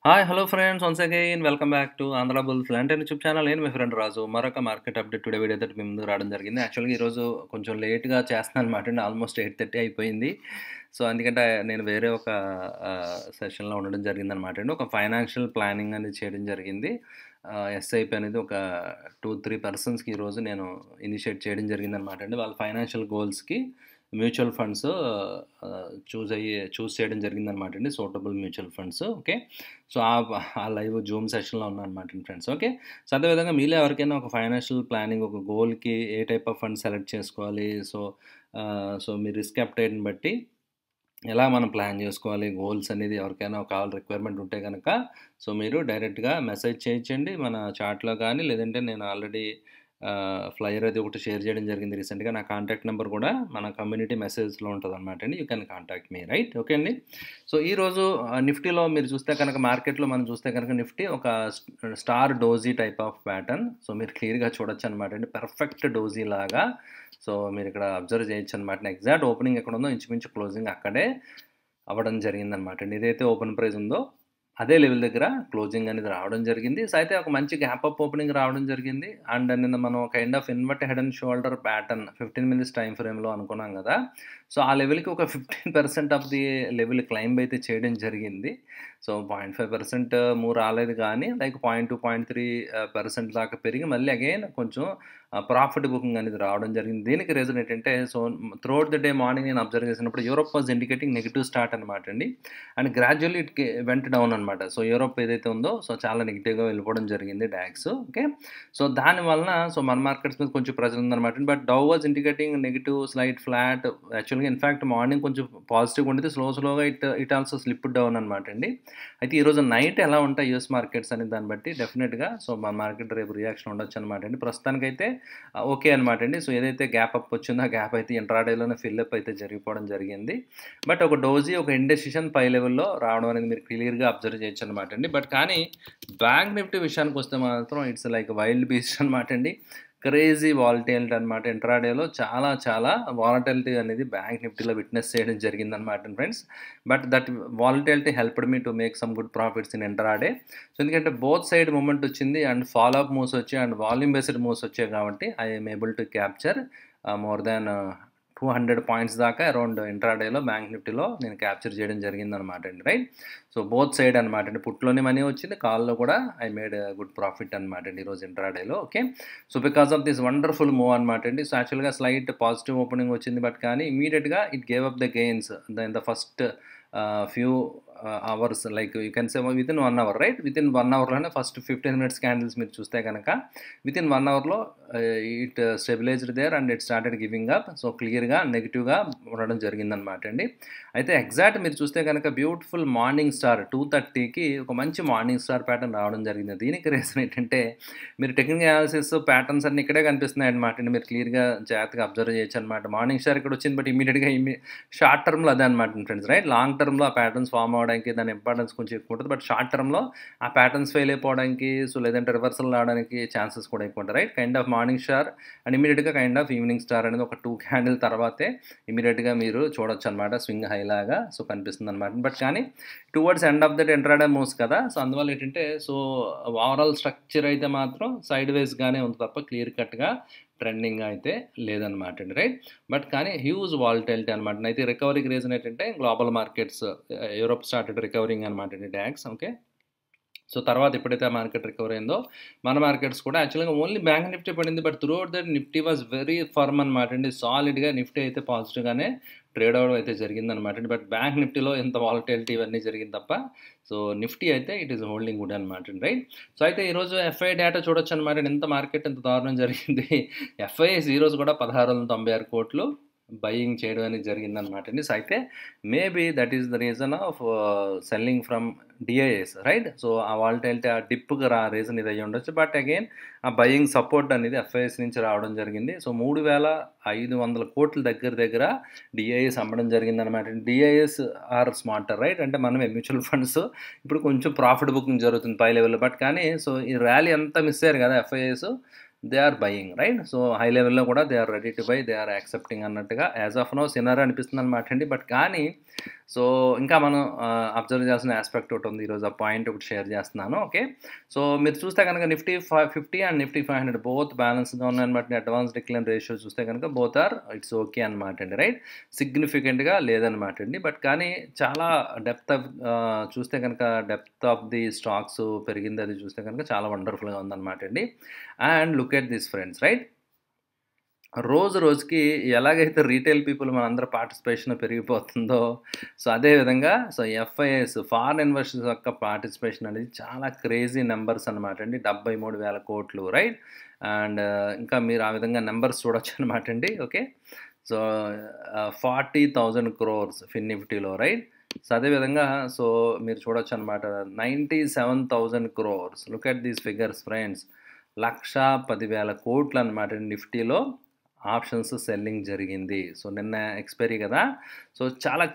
Hi! Hello friends. Once again welcome back to Andhra bulls లాంటి YouTube channel. నేను మీ friend రాజు. మరొక market update today video తోటి మీ ముందుకు రావడం జరిగింది. యాక్చువల్‌గా ఈరోజు కొంచెం లేట్‌గా చేస్తున్నాననమాటండి. ఆల్మోస్ట్ 8:30 అయిపోయింది. సో, ఎందుకంటే నేను వేరే ఒక సెషన్‌లో ఉండడం జరిగిందనమాటండి. ఒక ఫైనాన్షియల్ ప్లానింగ్ అనేది చేయడం జరిగింది. ఎస్ఐపి అనేది ఒక 2, 3 పర్సన్స్‌కి ఈరోజు నేను ఇనిషియేట్ చేయడం జరిగిందనమాటండి. వాళ్ళ ఫైనాన్షియల్ గోల్స్‌కి మ్యూచువల్ ఫండ్స్ చూస్ చేయడం జరిగిందనమాటండి. Suitable mutual funds. Okay. So, ఆ లైవ్ జూమ్ సెషన్‌లో ఉన్నాననమాట ఫ్రెండ్స్. ఓకే. సో, అదేవిధంగా మీలో ఎవరికైనా ఒక ఫైనాన్షియల్ ప్లానింగ్, ఒక గోల్‌కి ఏ టైప్ ఆఫ్ ఫండ్ సెలెక్ట్ చేసుకోవాలి. సో, మీ రిస్క్ అప్టైట్‌ని బట్టి ఎలా మనం ప్లాన్ చేసుకోవాలి, గోల్స్ అనేది ఎవరికైనా ఒక రిక్వైర్మెంట్ ఉంటే గనక సో, మీరు డైరెక్ట్‌గా మెసేజ్ చేయించండి మన చాట్‌లో గానీ, లేదంటే నేను ఆల్రెడీ ఫ్లైయర్ అది ఒకటి షేర్ చేయడం జరిగింది రీసెంట్‌గా. నా కాంటాక్ట్ నంబర్ కూడా మన కమ్యూనిటీ మెసేజ్‌లో ఉంటదనమాట అండి. You can contact me right. Okay అండి. సో, ఈరోజు నిఫ్టీలో మీరు చూస్తే కనుక మార్కెట్‌లో మనం చూస్తే కనుక నిఫ్టీ ఒక star doji type of pattern. So, మీరు క్లియర్‌గా చూడొచ్చనమాట అండి. పర్ఫెక్ట్ డోజీ లాగా. సో, మీరిక్కడ అబ్జర్వ్ చేయొచ్చనమాట. ఎగ్జాక్ట్ ఓపెనింగ్ ఎక్కడుందో ఇంచుమించు క్లోజింగ్ అక్కడే అవ్వడం జరిగిందనమాట అండి. ఏదైతే ఓపెన్ ప్రైస్ ఉందో అదే లెవెల్ దగ్గర క్లోజింగ్ అనేది రావడం జరిగింది. సో, అయితే ఒక మంచి గ్యాప్ అప్ ఓపెనింగ్ రావడం జరిగింది. అండ్ నిన్న మనం kind of invert head and shoulder pattern 15 minutes time ఫ్రేమ్‌లో అనుకున్నాం గదా! సో, ఆ లెవెల్‌కి ఒక 15% ఆఫ్ ది లెవెల్ క్లైంబ్ అయితే చేయడం జరిగింది. సో, 0.5% మూవ్ రాలేదు గానీ లైక్ 0.2, 0.3% దాకా పెరిగి మళ్ళీ అగైన్ కొంచెం ప్రాఫిట్ బుకింగ్ అనేది రావడం జరిగింది. దీనికి రీజన్ ఏంటంటే so, throughout the day morning నేను అబ్జర్వ్ చేసినప్పుడు Europe was indicating negative start అనమాట అండి. అండ్ గ్రాడ్యువల్లీ వెంట్ డౌన్ అనమాట. సో, యూరోప్ ఏదైతే ఉందో సో, చాలా నెగెటివ్‌గా వెళ్ళిపోవడం జరిగింది డాక్స్. ఓకే. సో, దాని వలన సో, మన మార్కెట్స్ మీద కొంచెం ప్రెషర్ ఉందనమాట. But Dow was indicating negative slight flat. యాక్చువల్‌గా ఇన్‌ఫాక్ట్ మార్నింగ్ కొంచెం పాజిటివ్‌గా ఉండేది. స్లోగా ఇట్ ఆల్సో స్లిప్డ్ డౌన్ అనమాట అండి. అయితే ఈరోజు నైట్ ఎలా ఉంటాయి యూఎస్ మార్కెట్స్ అనే దాన్ని బట్టి డెఫినిట్‌గా సో, మన మార్కెట్ రేపు రియాక్షన్ ఉండొచ్చనమాట అండి. ప్రస్తుతానికైతే ఓకే అనమాట అండి. సో, ఏదైతే గ్యాప్ అప్ వచ్చిందో ఆ గ్యాప్ అయితే ఇంట్రాడేలోనే ఫిల్ అప్ అయితే జరిగిపోవడం జరిగింది. బట్ ఒక డోజీ, ఒక ఇండెసిషన్ పై లెవెల్‌లో రావడం అనేది మీరు క్లియర్‌గా అబ్జర్వ్ చేయొచ్చనమాట అండి. బట్ కానీ బ్యాంక్ నిఫ్టీ విషయానికొస్తే మాత్రం ఇట్స్ లైక్ వైల్డ్ బీస్ట్ అనమాట అండి. క్రేజీ వాలటైలిటీ అనమాట. ఇంట్రాడేలో చాలా వాలటాలిటీ అనేది బ్యాంక్ నిఫ్టీలో విట్నెస్ చేయడం జరిగిందనమాట friends. But that volatility helped me to make some good profits in intraday. So, ఎందుకంటే బోత్ సైడ్ మూవ్‌మెంట్ వచ్చింది అండ్ ఫాలో అప్ మూవ్స్ వచ్చాయి అండ్ వాల్యూమ్ బేస్డ్ మూవ్స్ వచ్చాయి కాబట్టి I am able to capture more than 200 points దాకా around ఇంట్రాడేలో bank నిఫ్టీలో నేను capture చేయడం జరిగిందనమాట అండి. రైట్. సో, బోత్ సైడ్ అనమాట అండి. పుట్‌లోనే మనీ వచ్చింది. కాల్‌లో కూడా ఐ మేడ్ గుడ్ ప్రాఫిట్ అనమాట అండి ఈరోజు ఇంట్రాడేలో. Okay. So, because of this wonderful move అనమాట అండి. సో, యాక్చువల్‌గా స్లైట్ పాజిటివ్ ఓపెనింగ్ వచ్చింది. బట్ కానీ ఇమ్మీడియేట్‌గా it gave up the gains in the first few hours like you can say within 1 hour right. Within 1 అవర్‌లోనే ఫస్ట్ 15 మినిట్స్ క్యాండిల్స్ మీరు చూస్తే గనక వితిన్ 1 అవర్‌లో it stabilised there and it started giving up. So, క్లియర్‌గా నెగెటివ్‌గా ఉండడం జరిగిందనమాట అండి. అయితే ఎగ్జాక్ట్ మీరు చూస్తే కనుక బ్యూటిఫుల్ మార్నింగ్ స్టార్ 2:30కి ఒక మంచి మార్నింగ్ స్టార్ ప్యాటర్న్ రావడం జరిగింది. దీనికి రీజన్ ఏంటంటే మీరు టెక్నికల్ అనాలిసిస్ ప్యాటర్న్స్ అన్నీ ఇక్కడే కనిపిస్తున్నాయన్నమాట అండి. మీరు క్లియర్‌గా జాగ్రత్తగా అబ్జర్వ్ చేయొచ్చనమాట. మార్నింగ్ స్టార్ ఇక్కడ వచ్చింది బట్ ఇమ్మీడియేట్‌గా షార్ట్ టర్మ్‌లో అదే అనమాట ఫ్రెండ్స్ రైట్. లాంగ్ టర్మ్‌లో ఆ ప్యాటర్న్స్ ఫార్మ్ అవ్వడానికి దాని ఇంపార్టెన్స్ కొంచెం ఎక్కువ ఉంటుంది. బట్ షార్ట్ టర్మ్‌లో ఆ ప్యాటర్న్స్ ఫెయిల్ అయిపోవడానికి సో, లేదంటే రివర్సల్ రావడానికి ఛాన్సెస్ కూడా ఎక్కువ ఉంటాయి right. Kind of morning star and ఇమ్మీడియేట్‌గా కైండ్ ఆఫ్ ఈవినింగ్ స్టార్ అనేది ఒక 2 క్యాండిల్ తర్వాతే ఇమ్మీడియేట్‌గా మీరు చూడొచ్చనమాట. స్వింగ్ హై లాగా సో, కనిపిస్తుందనమాట. బట్ కానీ towards end of that intraday moves కదా! సో, అందువల్ల ఏంటంటే సో, ఓవరాల్ స్ట్రక్చర్ అయితే మాత్రం సైడ్ వేస్‌గానే ఉంది తప్ప క్లియర్ కట్‌గా ట్రెండింగ్ అయితే లేదనమాట అండి. రైట్. బట్ కానీ హ్యూజ్ వాలటాలిటీ అనమాట. అయితే రికవరీకి రీజన్ ఏంటంటే global markets Europe started recovering అనమాట అండి డాక్స్. ఓకే. సో, తర్వాత ఎప్పుడైతే ఆ మార్కెట్ రికవర్ అయిందో మన మార్కెట్స్ కూడా యాక్చువల్‌గా ఓన్లీ బ్యాంక్ నిఫ్టీ పడింది. But throughout that Nifty was very firm అనమాట అండి. సాలిడ్‌గా నిఫ్టీ అయితే పాజిటివ్‌గానే ట్రేడ్ అవ్వడం అయితే జరిగిందనమాట అండి. బట్ బ్యాంక్ నిఫ్టీలో ఇంత వాలటాలిటీ ఇవన్నీ జరిగింది తప్ప సో, నిఫ్టీ అయితే ఇట్ ఈస్ హోల్డింగ్ గుడ్ అనమాట అండి. రైట్. సో, అయితే ఈరోజు ఎఫ్ఐ డేటా చూడొచ్చనమాట. ఎంత మార్కెట్ ఎంత దారుణం జరిగింది. ఎఫ్ఐఎస్ ఈరోజు కూడా 1696 కోట్లు బయింగ్ చేయడం అనేది జరిగిందనమాట అండి. సో, అయితే maybe that is the reason of selling from DIIs right. So, ఆ వాలటాలిటీ ఆ డిప్‌కి రీజన్ ఇది అయ్యుండొచ్చు. బట్ అగైన్ ఆ బయింగ్ సపోర్ట్ అనేది ఎఫ్ఐఎస్ నుంచి రావడం జరిగింది. సో, 3500 కోట్ల దగ్గర డిఐఎస్ అమ్మడం జరిగిందనమాట. DIIs are smarter right. అంటే మనమే మ్యూచువల్ ఫండ్స్ ఇప్పుడు కొంచెం ప్రాఫిట్ బుకింగ్ జరుగుతుంది పై లెవెల్‌లో. బట్ కానీ సో, ఈ ర్యాలీ అంతా మిస్ అయ్యారు కదా FIIs. They are buying right. So, high లెవెల్‌లో కూడా they are ready to buy. They are accepting అన్నట్టుగా యాజ్ ఆఫ్ నౌ సినారియో అనిపిస్తుందనమాట అండి. బట్ కానీ సో ఇంకా మనం అబ్జర్వ్ చేయాల్సిన ఆస్పెక్ట్ ఒకటి ఉంది. ఈరోజు ఆ పాయింట్ ఒకటి షేర్ చేస్తున్నాను. ఓకే. సో మీరు చూస్తే కనుక నిఫ్టీ 50 అండ్ నిఫ్టీ 500 బోత్ బ్యాలెన్స్‌గా ఉన్నాయన్నమాట. అడ్వాన్స్ డిక్లైన్ రేషియో చూస్తే కనుక బోత్ ఆర్ ఇట్స్ ఓకే అనమాట అండి. రైట్. సిగ్నిఫికెంట్‌గా లేదనమాట అండి. బట్ కానీ చాలా డెప్త్ ఆఫ్ చూస్తే కనుక డెప్త్ ఆఫ్ ది స్టాక్స్ పెరిగింది అది చూస్తే కనుక చాలా వండర్‌ఫుల్‌గా ఉందనమాట అండి. And look at this friends. Right. రోజు రోజుకి ఎలాగైతే రీటైల్ పీపుల్ మనందరి పార్టిసిపేషన్ పెరిగిపోతుందో, సో అదే విధంగా సో ఎఫ్ఐఎస్ ఫారెన్ ఇన్వెస్టర్స్ యొక్క పార్టిసిపేషన్ అనేది చాలా క్రేజీ నెంబర్స్ అనమాట అండి. 73,000 కోట్లు. రైట్. అండ్ ఇంకా మీరు ఆ విధంగా నెంబర్స్ చూడొచ్చు అనమాట అండి. ఓకే. సో 40,000 క్రోర్స్ ఫిన్ నిఫ్టీలో. రైట్. సో అదేవిధంగా సో మీరు చూడొచ్చు అనమాట 97,000 crores. Look at these figures friends. 1,10,000 కోట్లు అనమాట నిఫ్టీలో ఆప్షన్స్ సెల్లింగ్ జరిగింది. సో నిన్న ఎక్స్‌పైరీ కదా! సో చాలా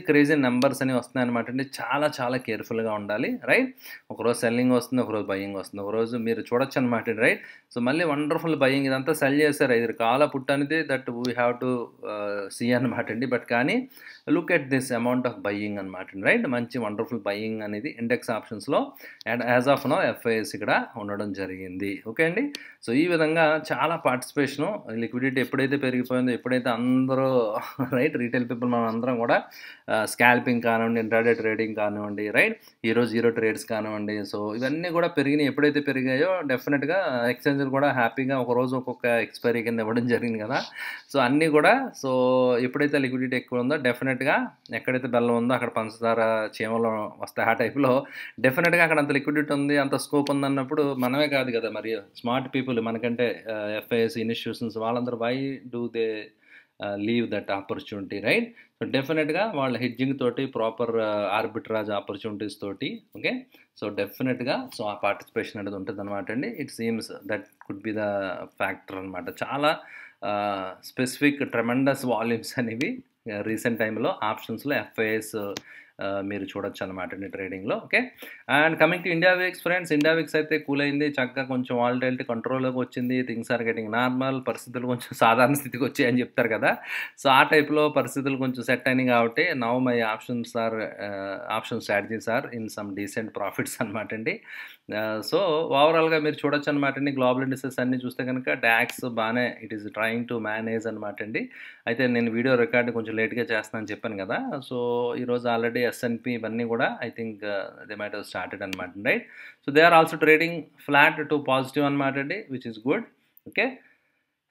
క్రేజీ నంబర్స్ అనేవి వస్తున్నాయన్నమాట అండి. చాలా కేర్‌ఫుల్‌గా ఉండాలి. రైట్. ఒకరోజు సెల్లింగ్ వస్తుంది, ఒకరోజు బయింగ్ వస్తుంది. ఒకరోజు మీరు చూడొచ్చన్నమాట అండి. రైట్. సో మళ్ళీ వండర్‌ఫుల్ బయింగ్ ఇదంతా సెల్ చేశారు. ఐదర్ కాలా పుట్ అనేది that we have to see అనమాట అండి. బట్ కానీ look at this amount of buying అనమాట అండి. రైట్. మంచి వండర్‌ఫుల్ బయింగ్ అనేది ఇండెక్స్ ఆప్షన్స్‌లో and as of now FIIs ఇక్కడ ఉండడం జరిగింది. ఓకే అండి. సో ఈ విధంగా చాలా పార్టిసిపేషను లిక్విడిటీ ఎప్పుడైతే పెరిగిపోయిందో, ఎప్పుడైతే అందరూ రైట్ రీటైల్ పీపుల్ మనం అందరం కూడా స్కాల్పింగ్ కానివ్వండి, ఇంట్రాడే ట్రేడింగ్ కానివ్వండి, రైట్ జీరో ట్రేడ్స్ కానివ్వండి, సో ఇవన్నీ కూడా పెరిగినాయి. ఎప్పుడైతే పెరిగాయో డెఫినెట్గా ఎక్స్చేంజ్లు కూడా హ్యాపీగా ఒకరోజు ఒక్కొక్క ఎక్స్పైరీ కింద ఇవ్వడం జరిగింది కదా! సో అన్నీ కూడా సో ఎప్పుడైతే లిక్విడిటీ ఎక్కువ ఉందో డెఫినెట్గా ఎక్కడైతే బెల్లం ఉందో అక్కడ పంచదార చీమలు వస్తాయి. ఆ టైప్లో డెఫినెట్గా అక్కడ అంత లిక్విడిటీ ఉంది, అంత స్కోప్ ఉందన్నప్పుడు మనమే కాదు కదా మరి స్మార్ట్ పీపుల్ మనకంటే ఎఫ్ఐఎస్ ఇన్స్టిట్యూషన్స్ వాళ్ళందరూ why do they leave that opportunity. Right. So డెఫినెట్గా వాళ్ళ హెడ్జింగ్ తోటి ప్రాపర్ ఆర్బిట్రాజ్ ఆపర్చునిటీస్ తోటి ఓకే. సో డెఫినెట్గా సో ఆ పార్టిసిపేషన్ అనేది ఉంటుంది అనమాట అండి. It seems that could be the factor అనమాట. చాలా స్పెసిఫిక్ ట్రెమెండస్ వాల్యూమ్స్ అనేవి రీసెంట్ టైంలో ఆప్షన్స్లో ఎఫ్ఐఎస్ మీరు చూడొచ్చు అనమాట అండి ట్రేడింగ్లో. Okay. And coming to India VIX friends. India VIX అయితే కూల్ అయింది. చక్కగా కొంచెం వాలటిలిటీ కంట్రోల్లోకి వచ్చింది. Things are getting normal. పరిస్థితులు కొంచెం సాధారణ స్థితికి వచ్చాయని చెప్తారు కదా! సో ఆ టైప్లో పరిస్థితులు కొంచెం సెట్ అయినాయి కాబట్టి now my option strategies are in some decent profits అనమాట అండి. సో ఓవరాల్గా మీరు చూడొచ్చు అనమాట అండి. గ్లోబల్ ఇండిసెస్ అన్నీ చూస్తే కనుక డాక్స్ బాగానే it is trying to manage అనమాట అండి. అయితే నేను వీడియో రికార్డ్ కొంచెం లేట్గా చేస్తానని చెప్పాను కదా! సో ఈరోజు ఆల్రెడీ ఎస్ఎన్పి ఇవన్నీ కూడా I think they might have started అనమాట. Right. So they are also trading flat to positive అనమాట అండి, which is good. Okay.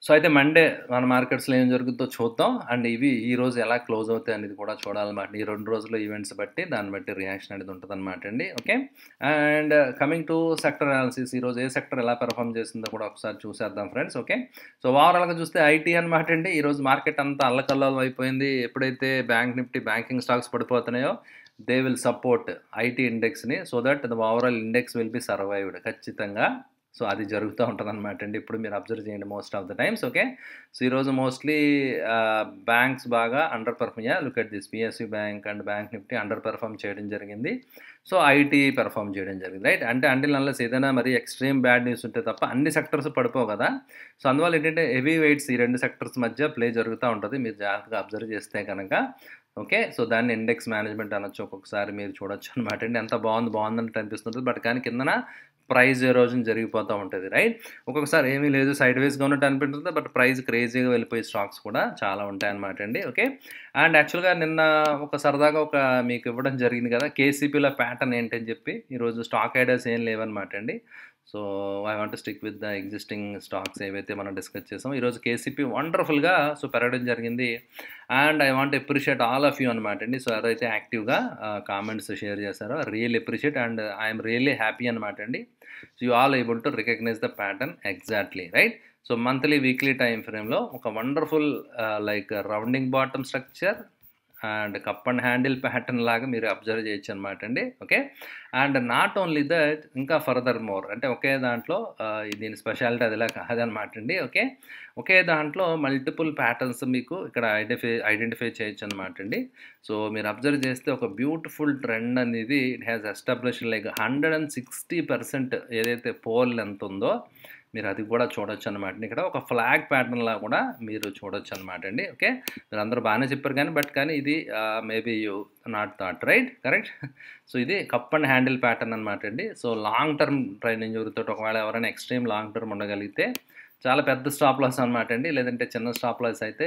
So అయితే మండే మన మార్కెట్స్లో ఏం జరుగుతుందో చూద్దాం. అండ్ ఇవి ఈరోజు ఎలా క్లోజ్ అవుతాయి అనేది కూడా చూడాలన్నమాట. ఈ 2 రోజుల్లో ఈవెంట్స్ బట్టి దాన్ని బట్టి రియాక్షన్ అనేది ఉంటుందన్నమాట అండి. Okay. And coming to sector analysis. ఈరోజు ఏ సెక్టర్ ఎలా పెర్ఫామ్ చేసిందో కూడా ఒకసారి చూసేద్దాం ఫ్రెండ్స్. ఓకే. సో ఓవరాల్గా చూస్తే ఐటీ అనమాట అండి. ఈరోజు మార్కెట్ అంతా అల్లకల్లోలం అయిపోయింది. ఎప్పుడైతే బ్యాంక్ నిఫ్టీ బ్యాంకింగ్ స్టాక్స్ పడిపోతున్నాయో దే విల్ సపోర్ట్ ఐటీ ఇండెక్స్ని so that the overall index will be survived ఖచ్చితంగా. సో అది జరుగుతూ ఉంటుందన్నమాట అండి. ఇప్పుడు మీరు అబ్జర్వ్ చేయండి most of the times. Okay. So ఈరోజు మోస్ట్లీ బ్యాంక్స్ బాగా underperform look at this PSU bank and bank Nifty underperform చేయడం జరిగింది. సో ఐటీ పెర్ఫామ్ చేయడం జరిగింది. రైట్. అంటే అంటిల్ అన్లెస్ ఏదైనా మరి ఎక్స్ట్రీమ్ బ్యాడ్ న్యూస్ ఉంటే తప్ప అన్ని సెక్టర్స్ పడిపోవు కదా! సో అందువల్ల ఏంటంటే హెవీ వెయిట్స్ ఈ 2 సెక్టర్స్ మధ్య ప్లే జరుగుతూ ఉంటుంది. మీరు జాగ్రత్తగా అబ్జర్వ్ చేస్తే కనుక. ఓకే. సో దాన్ని ఇండెక్స్ మేనేజ్మెంట్ అనొచ్చు. ఒక్కొక్కసారి మీరు చూడొచ్చు అనమాట అండి. ఎంత బాగుందన్నట్టు అనిపిస్తుంటుంది. బట్ కానీ కిందన ప్రైస్ ఎరోజన్ జరిగిపోతూ ఉంటుంది. రైట్. ఒక్కొక్కసారి ఏమీ లేదు సైడ్ వేస్గా ఉన్నట్టు అనిపిస్తుంది. బట్ ప్రైస్ క్రేజీగా వెళ్ళిపోయే స్టాక్స్ కూడా చాలా ఉంటాయన్నమాట అండి. ఓకే. అండ్ యాక్చువల్గా నిన్న ఒక సరదాగా మీకు ఇవ్వడం జరిగింది కదా కేసీపీలో ప్యాటర్న్ ఏంటని చెప్పి. ఈరోజు స్టాక్ ఐడియాస్ ఏం లేవన్నమాట అండి. So I want to stick with the existing stocks ఏవైతే మనం డిస్కస్ చేసాం. ఈరోజు కేసీపీ వండర్ఫుల్గా సో పెరగడం జరిగింది. And I want appreciate all of you అనమాట అండి. సో ఎవరైతే యాక్టివ్గా కామెంట్స్ షేర్ చేశారో real appreciate and I'm really happy అనమాట అండి. So you all able to recognize the pattern exactly. Right. So monthly weekly time ఫ్రేమ్లో ఒక wonderful like rounding bottom structure and cup and handle pattern లాగా మీరు observe చేయొచ్చు అనమాట అండి. Okay. And not only that ఇంకా ఫర్దర్ మోర్ అంటే ఒకే దాంట్లో దీని స్పెషాలిటీ అదిలా కాదనమాట అండి. ఓకే. ఒకే దాంట్లో మల్టిపుల్ ప్యాటర్న్స్ మీకు ఇక్కడ ఐడెంటిఫై చేయొచ్చు అనమాట అండి. సో మీరు అబ్జర్వ్ చేస్తే ఒక బ్యూటిఫుల్ ట్రెండ్ అనేది ఇట్ హ్యాస్ ఎస్టాబ్లిష్ లైక్ 160% ఏదైతే పోల్ ఎంత ఉందో మీరు అది కూడా చూడొచ్చనమాట. ఇక్కడ ఒక ఫ్లాగ్ ప్యాటర్న్‌లా కూడా మీరు చూడొచ్చనమాట అండి. ఓకే. మీరందరూ బానే చెప్పారు గానీ, కానీ ఇది maybe you not thought right? Correct? So, ఇది కప్ అండ్ హ్యాండిల్ ప్యాటర్న్ అనమాట అండి. సో, లాంగ్ టర్మ్ ట్రైనింగ్ ఇంజ్యూరీతోటి ఒకవేళ ఎవరైనా ఎక్స్‌ట్రీమ్ లాంగ్ టర్మ్ ఉండగలిగితే చాలా పెద్ద స్టాప్ లాస్ అనమాట అండి. లేదంటే చిన్న స్టాప్ లాస్ అయితే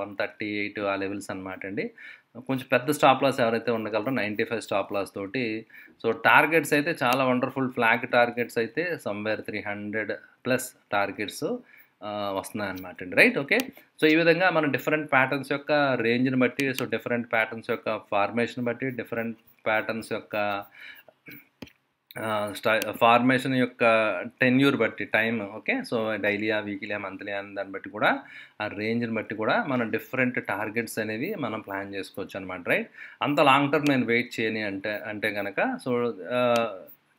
138 ఆ లెవెల్స్ అనమాట అండి. కొంచెం పెద్ద స్టాప్ లాస్ ఎవరైతే ఉండగలరో 95 స్టాప్ లాస్ తోటి. సో, టార్గెట్స్ అయితే చాలా వండర్‌ఫుల్ ఫ్లాగ్ టార్గెట్స్ అయితే సమ్‌వేర్ 300 ప్లస్ టార్గెట్స్ వస్తున్నాయన్నమాట అండి. రైట్? ఓకే. సో, ఈ విధంగా మనం డిఫరెంట్ ప్యాటర్న్స్ యొక్క రేంజ్‌ని బట్టి, సో, డిఫరెంట్ ప్యాటర్న్స్ యొక్క ఫార్మేషన్ బట్టి, డిఫరెంట్ ప్యాటర్న్స్ యొక్క ఫార్మేషన్ యొక్క టెన్యూర్ బట్టి టైమ్ ఓకే. సో, డైలీయా, వీక్లీయా, మంత్లీయా అని దాన్ని బట్టి కూడా ఆ రేంజ్‌ని బట్టి కూడా మనం డిఫరెంట్ టార్గెట్స్ అనేవి మనం ప్లాన్ చేసుకోవచ్చనమాట. రైట్? అంత లాంగ్ టర్మ్ నేను వెయిట్ చేయని అంటే గనక సో,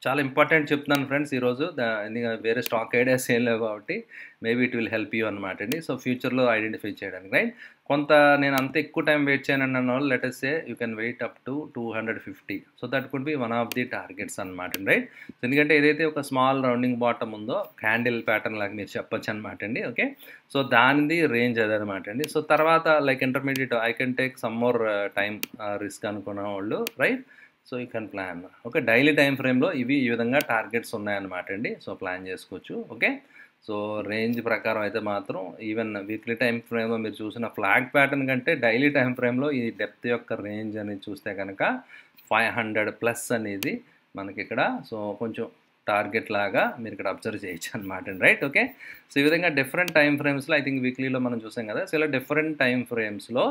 చాలా ఇంపార్టెంట్ చెప్తున్నాను ఫ్రెండ్స్ ఈరోజు. వేరే స్టాక్ ఐడియాస్ ఏం లేవు కాబట్టి maybe it will help you అనమాట అండి. సో, ఫ్యూచర్‌లో ఐడెంటిఫై చేయడానికి రైట్. కొంత నేను అంత ఎక్కువ టైం వెయిట్ చేయనన్న వాళ్ళు let us say you can wait up to 250. So, that could be one of the targets అనమాట అండి. రైట్? ఎందుకంటే ఏదైతే ఒక స్మాల్ రౌండింగ్ బాటమ్ ఉందో క్యాండిల్ ప్యాటర్న్ లాగా మీరు చెప్పొచ్చు అనమాట అండి. ఓకే. సో, దానిది రేంజ్ అదనమాట అండి. సో, తర్వాత like intermediate I can take some more time risk అనుకున్న వాళ్ళు right. So, you can plan. Okay. Daily time ఫ్రేమ్‌లో ఈ విధంగా టార్గెట్స్ ఉన్నాయన్నమాట అండి. సో, ప్లాన్ చేసుకోవచ్చు. ఓకే. సో, రేంజ్ ప్రకారం అయితే మాత్రం ఈవెన్ వీక్లీ టైమ్ ఫ్రేమ్‌లో మీరు చూసిన ఫ్లాగ్ ప్యాటర్న్ కంటే డైలీ టైమ్ ఫ్రేమ్‌లో ఈ డెప్త్ యొక్క రేంజ్ అనేది చూస్తే కనుక 500 ప్లస్ అనేది మనకిక్కడ సో, కొంచెం టార్గెట్ లాగా మీరు ఇక్కడ అబ్జర్వ్ చేయొచ్చు అనమాట అండి. రైట్? ఓకే. సో, ఈ విధంగా డిఫరెంట్ టైమ్ ఫ్రేమ్స్‌లో ఐ థింక్ వీక్లీలో మనం చూసాం కదా! సో, ఇలా డిఫరెంట్ టైమ్ ఫ్రేమ్స్‌లో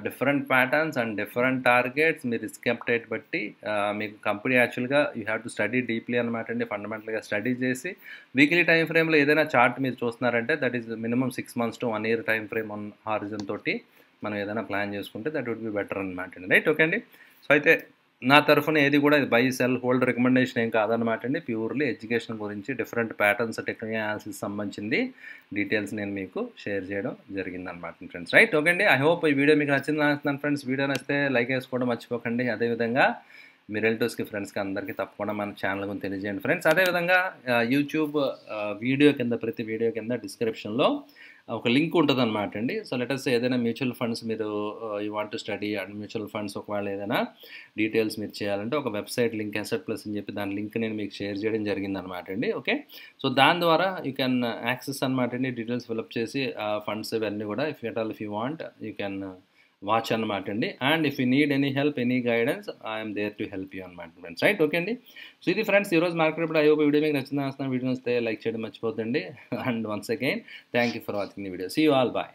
different patterns and different targets మీ రిస్క్ అప్టైట్ బట్టి మీకు కంపెనీ యాక్చువల్‌గా you have to study deeply అనమాట అండి. ఫండమెంటల్‌గా స్టడీ చేసి వీక్లీ టైమ్ ఫ్రేమ్‌లో ఏదైనా చార్ట్ మీరు చూస్తున్నారంటే that is minimum 6 months to 1 year time frame on horizon తోటి మనం ఏదైనా ప్లాన్ చేసుకుంటే దట్ వుడ్ బి బెటర్ అనమాట అండి. రైట్? ఓకే అండి. సో, అయితే నా తరఫున ఏది కూడా బై, సెల్, హోల్డ్ రికమెండేషన్ ఏం కాదనమాట అండి. ప్యూర్లీ ఎడ్యుకేషన్ గురించి డిఫరెంట్ ప్యాటర్న్స్, టెక్నికల్ అనాలిసిస్ సంబంధించింది డీటెయిల్స్ నేను మీకు షేర్ చేయడం జరిగిందనమాట ఫ్రెండ్స్. రైట్? ఓకే అండి. ఐ హోప్ ఈ వీడియో మీకు నచ్చిందని అనుకుంటున్నాను ఫ్రెండ్స్. వీడియో నచ్చితే లైక్ వేసుకోవడం మర్చిపోకండి. అదేవిధంగా మీ రిలేటివ్స్‌కి, ఫ్రెండ్స్‌కి అందరికీ తప్పకుండా మన ఛానల్ గురించి తెలియజేయండి ఫ్రెండ్స్. అదేవిధంగా యూట్యూబ్ వీడియో కింద ప్రతి వీడియో కింద డిస్క్రిప్షన్‌లో ఒక లింక్ ఉంటదనమాట అండి. సో, లెట్ అస్ సే ఏదైనా మ్యూచువల్ ఫండ్స్ మీరు you want to study and mutual funds ఒకవేళ ఏదైనా డీటెయిల్స్ మీరు చేయాలంటే ఒక వెబ్సైట్ లింక్ అసెట్ ప్లస్ అని చెప్పి దాని లింక్ నేను మీకు షేర్ చేయడం జరిగిందనమాట అండి. ఓకే. సో, దాని ద్వారా యూ కెన్ యాక్సెస్ అనమాట అండి. డీటెయిల్స్ ఫిలప్ చేసి ఫండ్స్ ఇవన్నీ కూడా if you want you can watch అనమాట అండి. And if you need any help, any guidance I'm there to help you అనమాట ఫ్రెండ్స్. రైట్? ఓకే అండి. సో, ఇది ఫ్రెండ్స్ ఈరోజు మార్కెట్ ఇప్పుడు ఐ హోప్ వీడియో మీకు నచ్చిందని. వీడియో వస్తే లైక్ చేయడం మర్చిపోద్దండి. And once again thank you for watching the video. See you all. Bye.